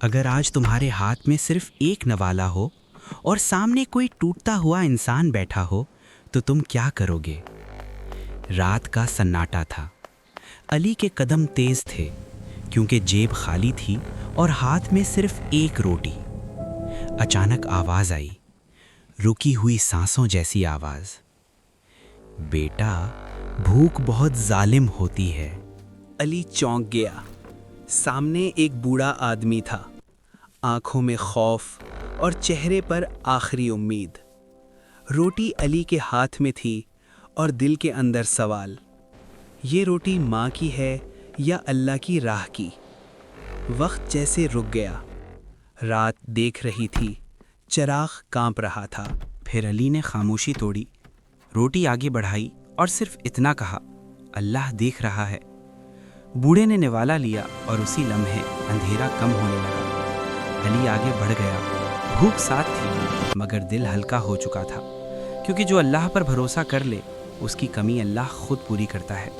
اگر آج تمہارے ہاتھ میں صرف ایک نوالا ہو اور سامنے کوئی ٹوٹتا ہوا انسان بیٹھا ہو تو تم کیا کرو گے؟ رات کا سناٹا تھا۔ علی کے قدم تیز تھے کیونکہ جیب خالی تھی اور ہاتھ میں صرف ایک روٹی۔ اچانک آواز آئی، رکی ہوئی سانسوں جیسی آواز، بیٹا بھوک بہت ظالم ہوتی ہے۔ علی چونک گیا۔ سامنے ایک بوڑھا آدمی تھا، آنکھوں میں خوف اور چہرے پر آخری امید۔ روٹی علی کے ہاتھ میں تھی اور دل کے اندر سوال، یہ روٹی ماں کی ہے یا اللہ کی راہ کی؟ وقت جیسے رک گیا۔ رات دیکھ رہی تھی، چراغ کانپ رہا تھا۔ پھر علی نے خاموشی توڑی، روٹی آگے بڑھائی اور صرف اتنا کہا، اللہ دیکھ رہا ہے۔ بوڑھے نے نوالا لیا اور اسی لمحے اندھیرا کم ہونے لگا۔ علی آگے بڑھ گیا۔ بھوک ساتھ تھی مگر دل ہلکا ہو چکا تھا، کیونکہ جو اللہ پر بھروسہ کر لے اس کی کمی اللہ خود پوری کرتا ہے۔